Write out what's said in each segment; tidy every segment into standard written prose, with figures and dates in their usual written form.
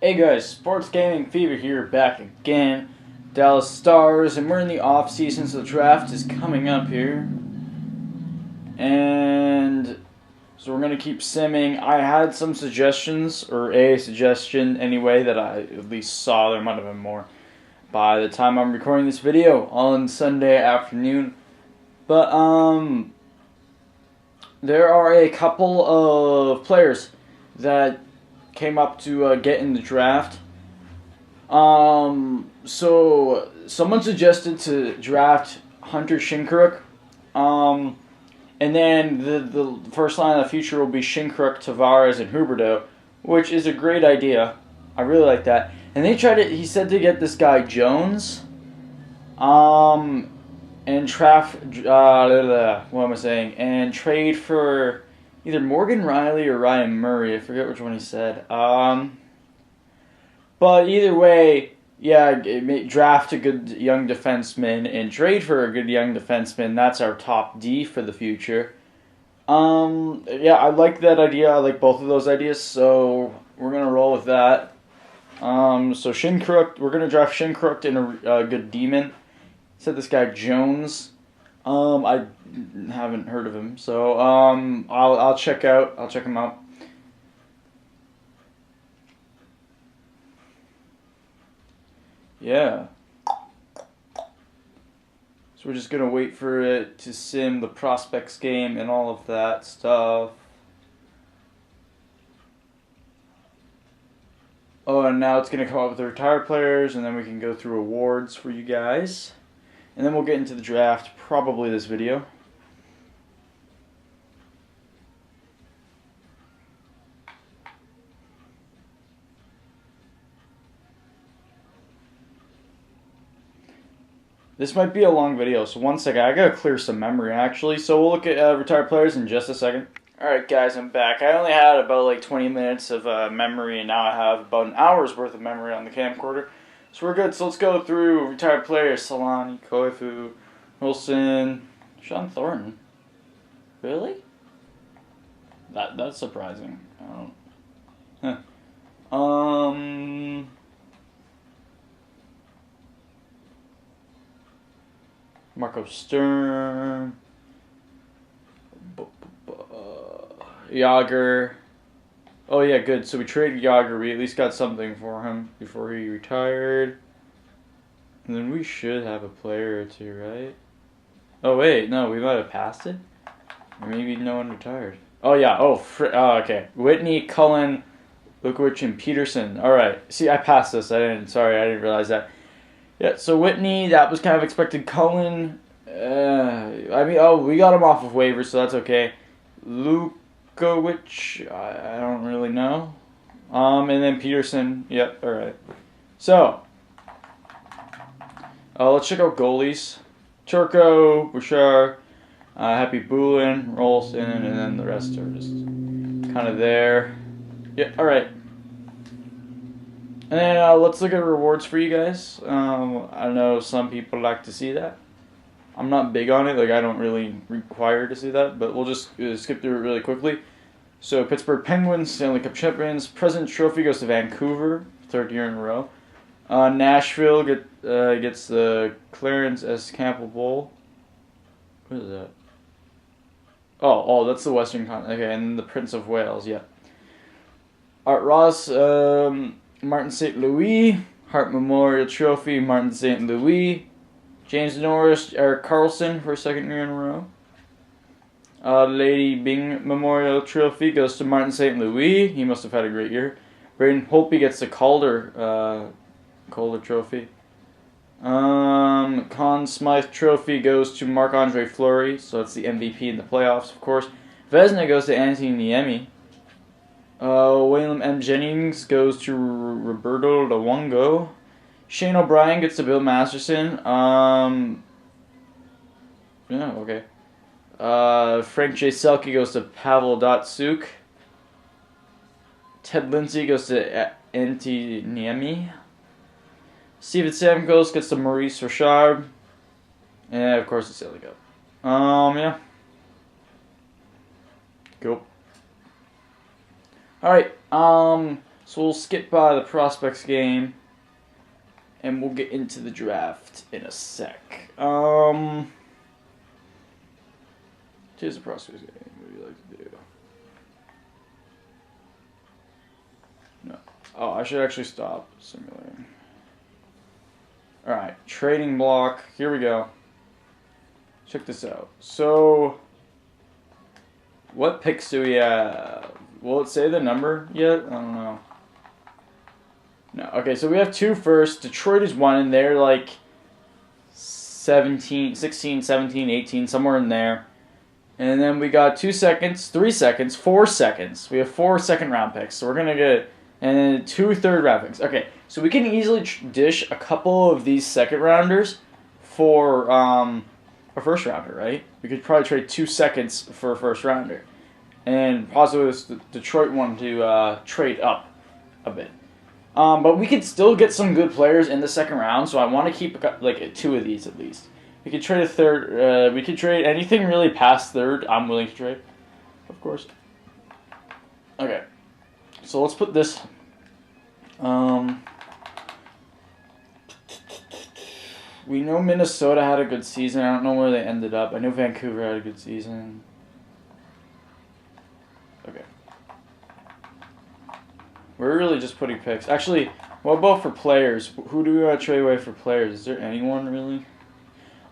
Hey guys, Sports Gaming Fever here, back again. Dallas Stars, and we're in the off season, so the draft is coming up here. And so we're gonna keep simming. I had some suggestions, or a suggestion anyway, that I at least saw. There might have been more by the time I'm recording this video on Sunday afternoon. But there are a couple of players that came up to get in the draft. So someone suggested to draft Hunter Shinkaruk. And then the first line of the future will be Shinkaruk, Tavares, and Huberdeau, which is a great idea. I really like that. And he said to get this guy Jones. And and trade for either Morgan Riley or Ryan Murray. I forget which one he said. But either way, yeah, draft a good young defenseman and trade for a good young defenseman. That's our top D for the future. Yeah, I like that idea. I like both of those ideas, so we're going to roll with that. So Shinkaruk, we're going to draft Shinkaruk and a good demon. Said this guy Jones. I haven't heard of him, so I'll check him out. Yeah. So we're just gonna wait for it to sim the prospects game and all of that stuff. Oh, and now it's gonna come up with the retired players, and then we can go through awards for you guys. And then we'll get into the draft, probably this video. This might be a long video, so one second. I gotta clear some memory, actually. So we'll look at retired players in just a second. Alright, guys, I'm back. I only had about like 20 minutes of memory, and now I have about an hour's worth of memory on the camcorder. So we're good. So let's go through retired players. Solani, Koifu, Wilson, Sean Thornton. Really? That's surprising. I don't. Marco Stern. Yager. Oh yeah, good. So we traded Yager. We at least got something for him before he retired. And then we should have a player or two, right? Oh wait, no, we might have passed it. Or maybe no one retired. Oh yeah. Oh, okay. Whitney, Cullen, Lukowicz, and Peterson. All right. See, I passed this. Sorry, I didn't realize that. Yeah. So Whitney, that was kind of expected. Cullen. We got him off of waivers, so that's okay. Lukowicz, I don't really know. And then Peterson. Yep. All right. So, let's check out goalies. Turco, Bouchard, Happy Boulin, Rolston, and then the rest are just kind of there. Yeah. All right. And then let's look at rewards for you guys. I know some people like to see that. I'm not big on it. Like, I don't really require to see that, but we'll just skip through it really quickly. So, Pittsburgh Penguins, Stanley Cup champions. President's Trophy goes to Vancouver, third year in a row. Nashville gets the Clarence S. Campbell Bowl. What is that? Oh, that's the Western Continent. Okay, and then the Prince of Wales, yeah. Art Ross, Martin St. Louis, Hart Memorial Trophy, Martin St. Louis. James Norris, Eric Carlson for a second year in a row. Lady Byng Memorial Trophy goes to Martin St. Louis. He must have had a great year. Braden Holtby gets the Calder Trophy. Conn Smythe Trophy goes to Marc-Andre Fleury, so that's the MVP in the playoffs, of course. Vezina goes to Anthony Niemi. William M. Jennings goes to Roberto Luongo. Shane O'Brien gets to Bill Masterson. Yeah, okay. Frank J. Selke goes to Pavel Datsyuk. Ted Lindsay goes to Antti Niemi. Steven Stamkos gets the Maurice Richard. And of course the Stanley Cup. Yeah. Cool. Alright, so we'll skip by the prospects game. And we'll get into the draft in a sec. Here's the prospects game. What do you like to do? No. Oh, I should actually stop simulating. Alright, trading block. Here we go. Check this out. So, what picks do we have? Will it say the number yet? I don't know. No. Okay, so we have 2 first. Detroit is 1, and they're like 16, 17, 18, somewhere in there. And then we got 2 seconds, 3 seconds, 4 seconds. We have 4 second-round picks. So we're going to get, and then 2 third-round picks. Okay, so we can easily dish a couple of these second-rounders for a first-rounder, right? We could probably trade 2 seconds for a first-rounder. And possibly this Detroit one to trade up a bit. But we could still get some good players in the second round, so I want to keep like 2 of these at least. We could trade a third. We could trade anything really past third. I'm willing to trade, of course. Okay, so let's put this. We know Minnesota had a good season. I don't know where they ended up. I know Vancouver had a good season. Okay. We're really just putting picks. Actually, what about for players? Who do we want to trade away for players? Is there anyone really?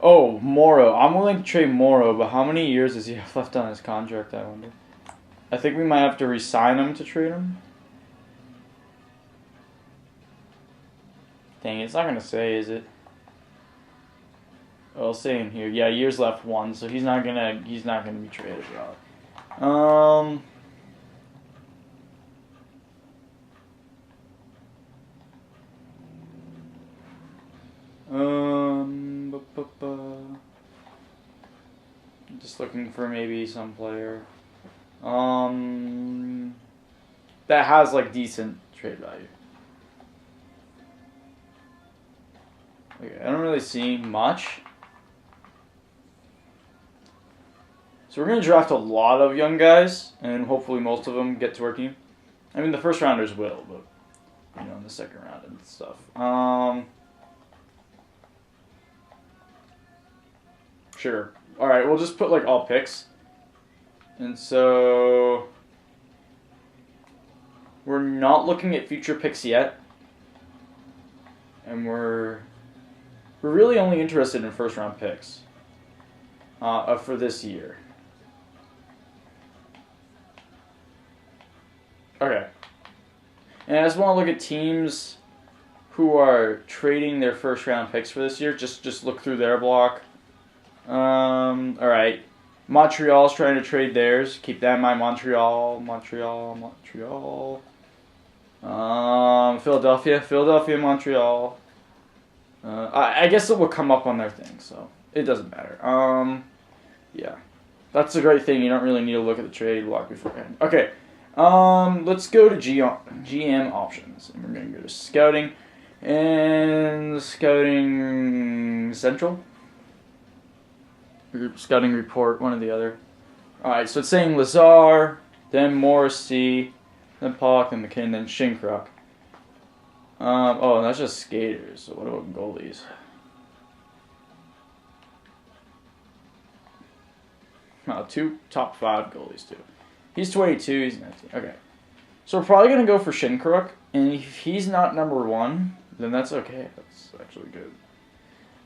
Oh, Morrow. I'm willing to trade Morrow, but how many years does he have left on his contract, I wonder? I think we might have to re-sign him to trade him. Dang, it's not going to say, is it? Oh, I'll say in here. Yeah, years left 1, so he's not gonna be traded out. Just looking for maybe some player that has like decent trade value. Okay, I don't really see much. So we're gonna draft a lot of young guys, and hopefully most of them get to our team. I mean, the first rounders will, but you know, in the second round and stuff. Sure. All right, we'll just put like all picks. And so we're not looking at future picks yet. And we're really only interested in first round picks for this year. Okay. And I just want to look at teams who are trading their first round picks for this year. Just look through their block. All right. Montreal's trying to trade theirs. Keep that in mind. Montreal. Philadelphia, Montreal. I guess it will come up on their thing, so it doesn't matter. Yeah. That's a great thing. You don't really need to look at the trade block beforehand. Okay. Let's go to GM options. And we're going to go to scouting. And scouting central. Scouting report, one or the other. Alright, so it's saying Lazar, then Morrissey, then Pollock, then McKinnon, then Shinkruk. Oh, that's just skaters. So what about goalies? Oh, 2 top 5 goalies, too. He's 22, he's 19. Okay. So we're probably going to go for Shinkruk, and if he's not number 1, then that's okay. That's actually good.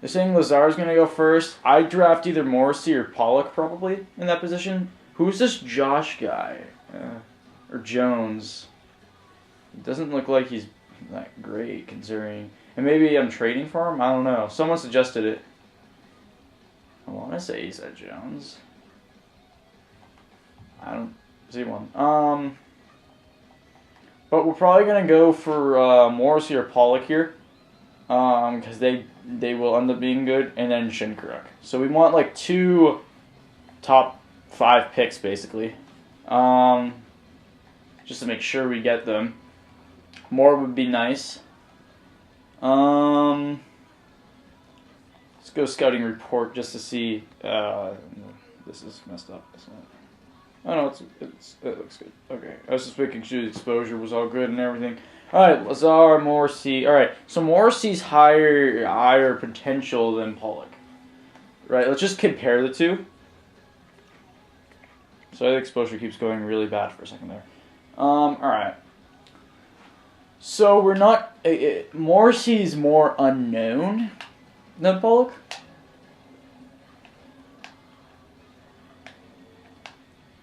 They're saying Lazar's going to go first. I'd draft either Morrissey or Pollock probably in that position. Who's this Josh guy? Or Jones? It doesn't look like he's that great considering. And maybe I'm trading for him? I don't know. Someone suggested it. I want to say he said Jones. I don't see one. But we're probably going to go for Morrissey or Pollock here. Because they will end up being good, and then Shinkruk. So we want like 2 top 5 picks basically, just to make sure we get them. More would be nice. Let's go scouting report just to see. This is messed up. Isn't it? Oh no, it looks good. Okay, I was just making sure the exposure was all good and everything. All right, Lazar, Morrissey. All right, so Morrissey's higher potential than Pollock. Right, let's just compare the two. So the exposure keeps going really bad for a second there. All right. So we're not. Morrissey's more unknown than Pollock.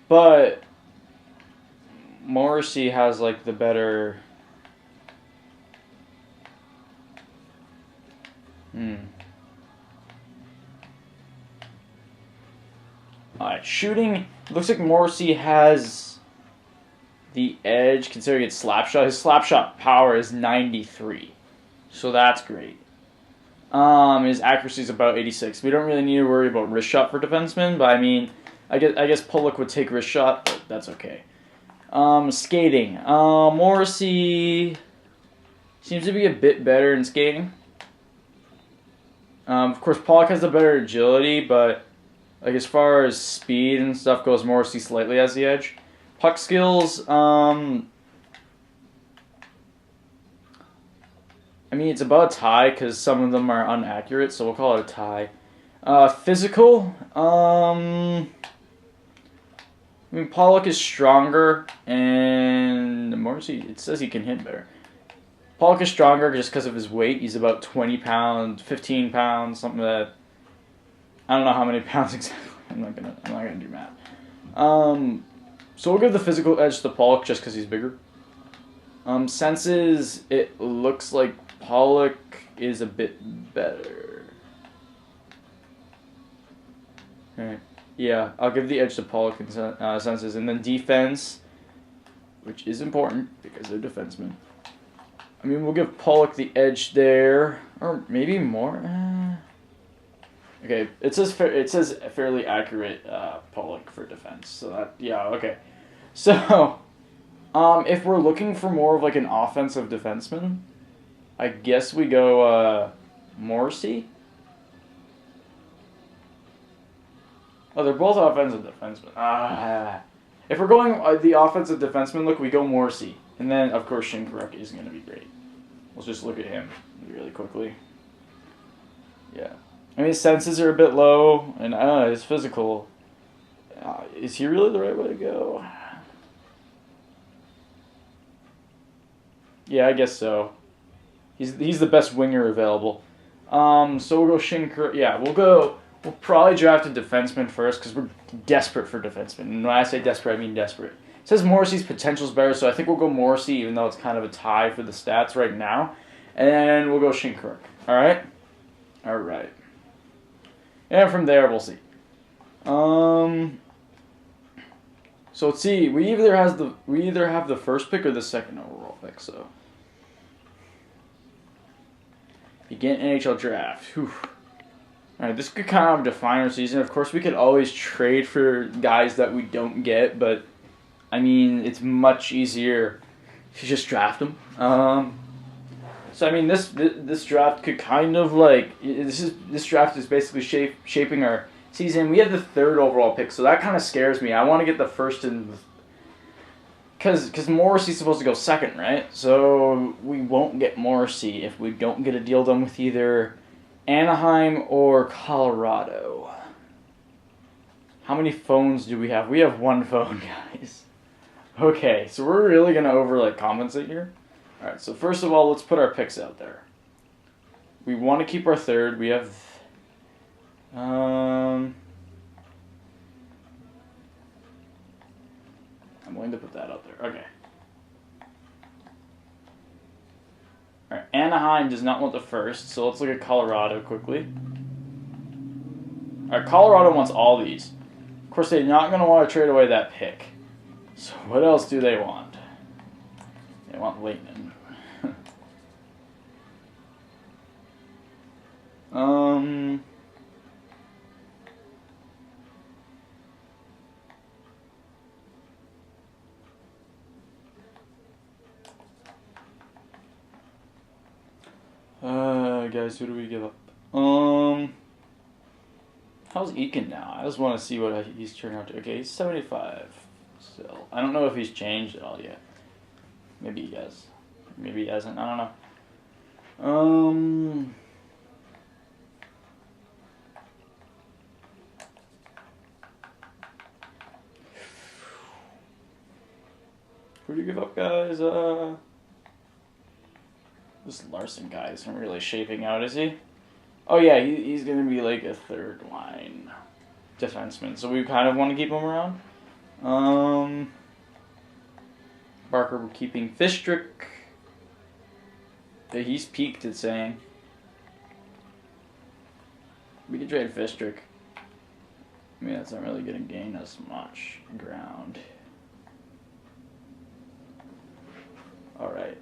But Morrissey has like the better. Alright, shooting. Looks like Morrissey has the edge considering it's slap shot. His slap shot power is 93. So that's great. His accuracy is about 86. We don't really need to worry about wrist shot for defensemen, but I mean, I guess Pollock would take wrist shot, but that's okay. Skating. Morrissey seems to be a bit better in skating. Of course, Pollock has the better agility, but like as far as speed and stuff goes, Morrissey slightly has the edge. Puck skills. I mean, it's about a tie because some of them are inaccurate, so we'll call it a tie. Physical. I mean, Pollock is stronger, and Morrissey, it says he can hit better. Pollock is stronger just because of his weight. He's about 20 pounds, 15 pounds, something like that. I don't know how many pounds exactly. I'm not gonna do math. So we'll give the physical edge to Pollock just because he's bigger. Senses, it looks like Pollock is a bit better. Alright. Yeah, I'll give the edge to Pollock in senses. And then defense, which is important because they're defensemen. I mean, we'll give Pollock the edge there. Or maybe more. Okay, it says fairly accurate Pollock for defense. So that, yeah, okay. So, if we're looking for more of like an offensive defenseman, I guess we go Morrissey. Oh, they're both offensive defensemen. If we're going the offensive defenseman look, we go Morrissey. And then, of course, Shinkaruk is going to be great. Let's just look at him really quickly. Yeah. I mean, his senses are a bit low, and his physical. Is he really the right way to go? Yeah, I guess so. He's the best winger available. So we'll go Shinkaruk. Yeah, we'll probably draft a defenseman first because we're desperate for defensemen. And when I say desperate, I mean desperate. It says Morrissey's potential is better, so I think we'll go Morrissey, even though it's kind of a tie for the stats right now. And we'll go Shinkaruk. All right. All right. And from there, we'll see. So let's see. We either have the first pick or the second overall pick. So begin NHL draft. Whew. All right, this could kind of define our season. Of course, we could always trade for guys that we don't get, but I mean, it's much easier to just draft them. So I mean, this draft could kind of like this draft is basically shaping our season. We have the third overall pick, so that kind of scares me. I want to get the first in, because Morrissey's supposed to go second, right? So we won't get Morrissey if we don't get a deal done with either Anaheim or Colorado. How many phones do we have? We have one phone, guys. Okay, so we're really gonna compensate here. All right, so first of all, let's put our picks out there. We want to keep our third. We have, I'm willing to put that out there. Okay. All right, Anaheim does not want the first, so let's look at Colorado quickly. All right, Colorado wants all these. Of course, they're not going to want to trade away that pick. So what else do they want? They want Leighton. guys. Who do we give up? How's Eakin now? I just want to see what he's turning out to. Okay, he's 75 still. I don't know if he's changed at all yet. Maybe he has. Maybe he hasn't. I don't know. Who do you give up, guys? This Larson guy isn't really shaping out, is he? Oh yeah, he's gonna be like a third line defenseman, so we kind of want to keep him around. Barker, we're keeping Fistrick. Yeah, he's peaked, it's saying. We could trade Fistrick. I mean, that's not really gonna gain us much ground. Alright,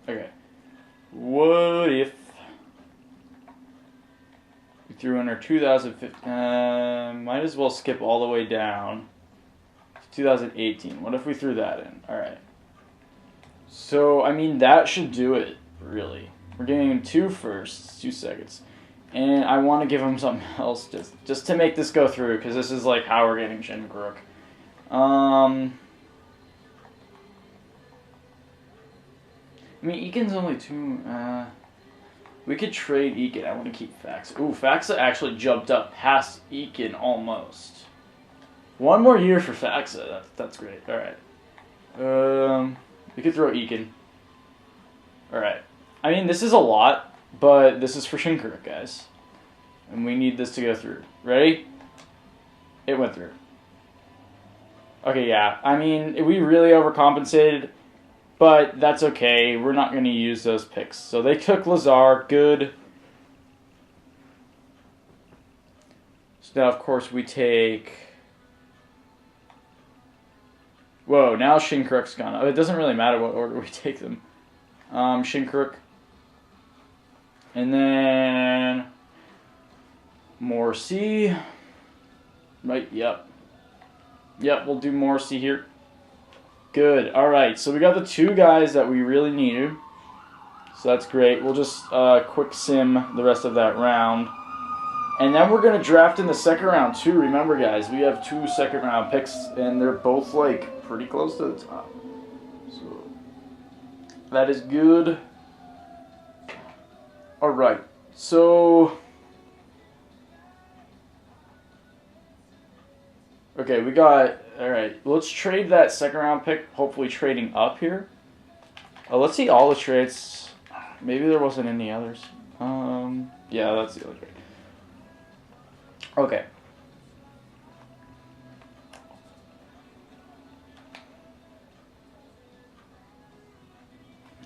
okay. What if we threw in our 2015, might as well skip all the way down to 2018. What if we threw that in? Alright. So, I mean, that should do it, really. We're getting him 2 firsts, 2 seconds. And I want to give him something else just to make this go through, because this is like how we're getting Shinkruk. I mean, Eakin's only 2. We could trade Eakin. I want to keep Faxa. Ooh, Faxa actually jumped up past Eakin almost. 1 more year for Faxa. That's great. All right. We could throw Eakin. All right. I mean, this is a lot, but this is for Shinkruk, guys, and we need this to go through. Ready? It went through. Okay, yeah. I mean, we really overcompensated, but that's okay. We're not going to use those picks. So they took Lazar. Good. So now, of course, we take... Whoa, now Shinkruk's gone. Oh, it doesn't really matter what order we take them. Shinkruk. And then... Morrissey. Right, yep. Yep, we'll do Morrissey here. Good. All right, so we got the 2 guys that we really needed. So that's great. We'll just quick sim the rest of that round. And then we're going to draft in the second round, too. Remember, guys, we have 2 second-round picks, and they're both, like, pretty close to the top. So that is good. All right, so... Okay, we got... Alright, let's trade that second round pick, hopefully trading up here. Let's see all the trades. Maybe there wasn't any others. Yeah, that's the other trade. Okay.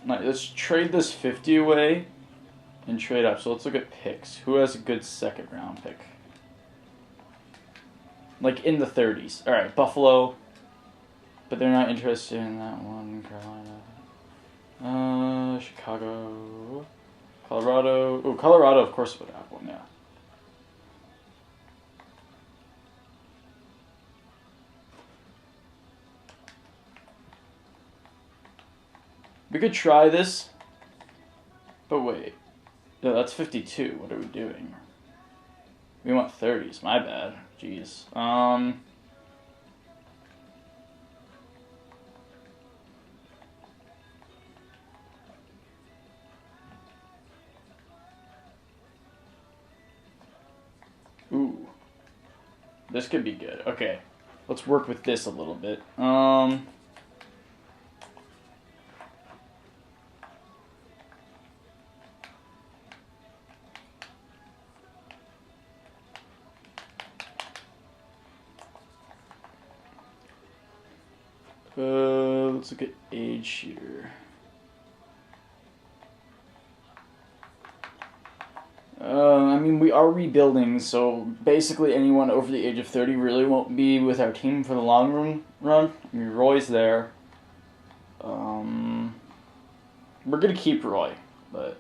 Alright, let's trade this 50 away and trade up. So let's look at picks. Who has a good second round pick? Like in the 30s. Alright, Buffalo. But they're not interested in that one. Carolina. Chicago. Colorado. Oh, Colorado, of course, would have one, yeah. We could try this. But wait. No, that's 52. What are we doing? We want 30s. My bad. Jeez. Ooh. This could be good. Okay. Let's work with this a little bit. Let's look at age here. I mean, we are rebuilding, so basically anyone over the age of 30 really won't be with our team for the long run. I mean, Roy's there. We're going to keep Roy, but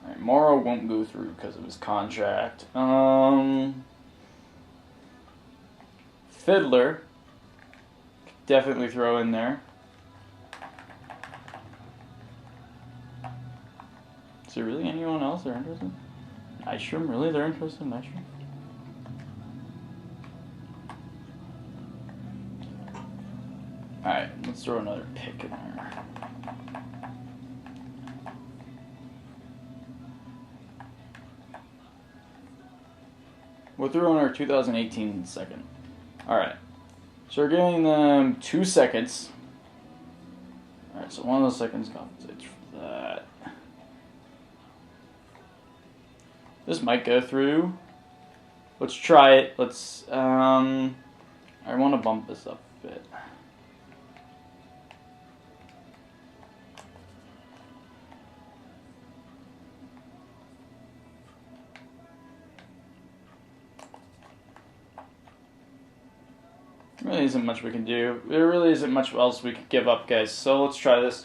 right, Morrow won't go through because of his contract. Fiddler. Definitely throw in there. Is there really anyone else they're interested in? Nystrom? Really? They're interested in Nystrom? Alright, let's throw another pick in there. We'll throw in our 2018 second. Alright. So we're giving them 2 seconds. Alright, so one of those seconds compensates for that. This might go through. Let's try it. Let's, I want to bump this up a bit. Really isn't much we can do. There really isn't much else we could give up, guys. So let's try this.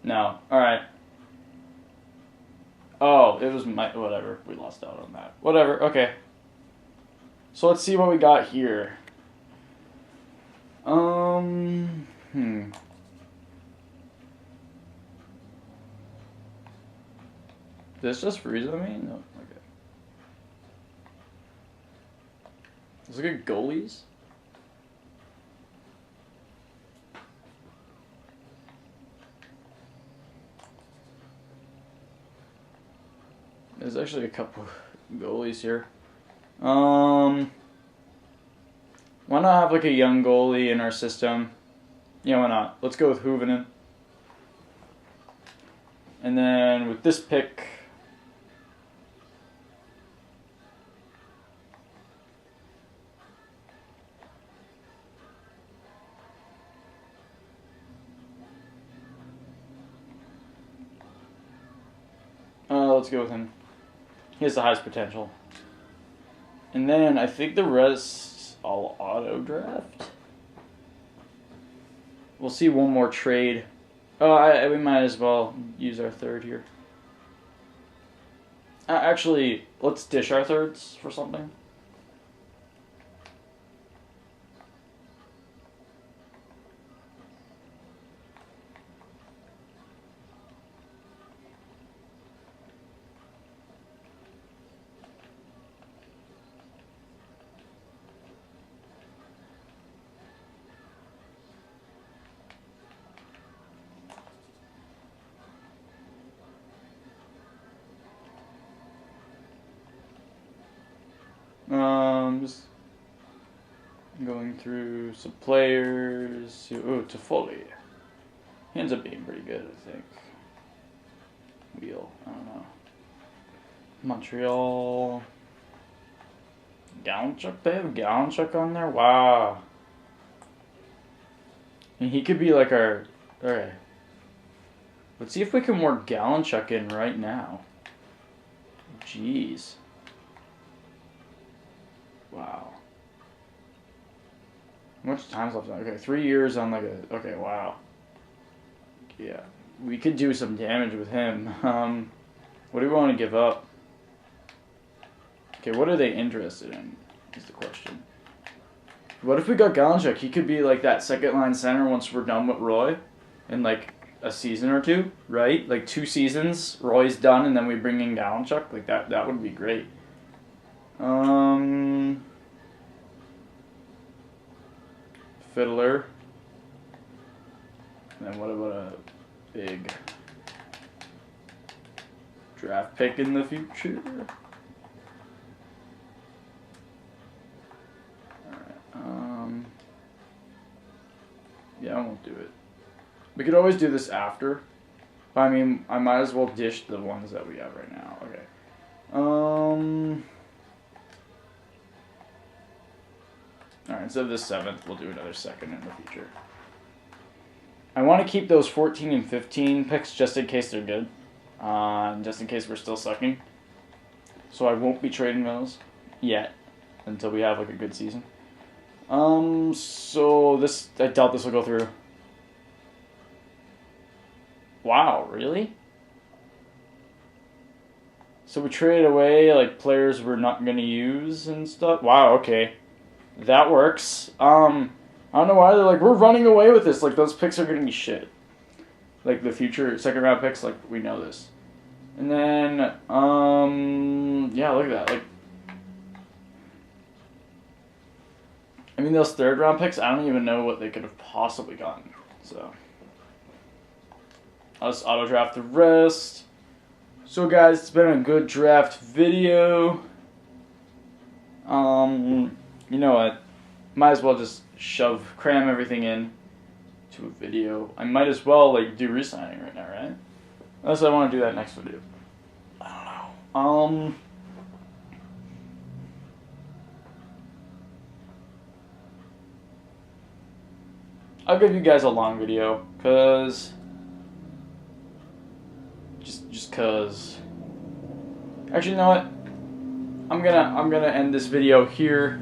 No. Alright. Oh, it was my... Whatever. We lost out on that. Whatever. Okay. So let's see what we got here. This just freeze on me? No. Okay. Let's look at goalies. There's actually a couple goalies here. Why not have like a young goalie in our system? Yeah, why not? Let's go with Huvinen. And then with this pick, let's go with him. He has the highest potential. And then I think the rest I'll auto draft. We'll see one more trade. Oh, we might as well use our third here. Actually, let's dish our thirds for something. Just going through some players. Oh, Toffoli. He ends up being pretty good, I think. Wheel, I don't know. Montreal. Gallenchuk, they have Gallenchuk on there? Wow. And he could be like our... Alright. Let's see if we can work Gallenchuk in right now. Jeez. Wow. How much time's left on? Okay, 3 years on like a... Okay, wow. Yeah. We could do some damage with him. What do we want to give up? Okay, what are they interested in, is the question. What if we got Gallenchuk? He could be like that second line center once we're done with Roy. In like a season or two, right? Like 2 seasons, Roy's done, and then we bring in Gallenchuk. Like that would be great. Fiddler. And then what about a big draft pick in the future? Alright, yeah, I won't do it. We could always do this after. I mean, I might as well dish the ones that we have right now. Okay. Alright, instead of this 7th, we'll do another 2nd in the future. I want to keep those 14 and 15 picks just in case they're good. Just in case we're still sucking. So I won't be trading those yet until we have like a good season. So this, I doubt this will go through. Wow, really? So we traded away like players we're not gonna use and stuff. Wow, okay. That works. I don't know why they're like, we're running away with this. Like, those picks are going to be shit. Like, the future second round picks, like, we know this. And then, yeah, look at that. Like, I mean, those third round picks, I don't even know what they could have possibly gotten. So, I'll just auto draft the rest. So, guys, it's been a good draft video. You know what? Might as well just cram everything in to a video. I might as well, like, do re-signing right now, right? Unless I want to do that next video. I don't know. I'll give you guys a long video, cause just cause. Actually, you know what? I'm gonna end this video here,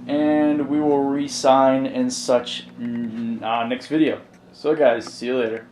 and we will re-sign and such next video. So, guys, see you later.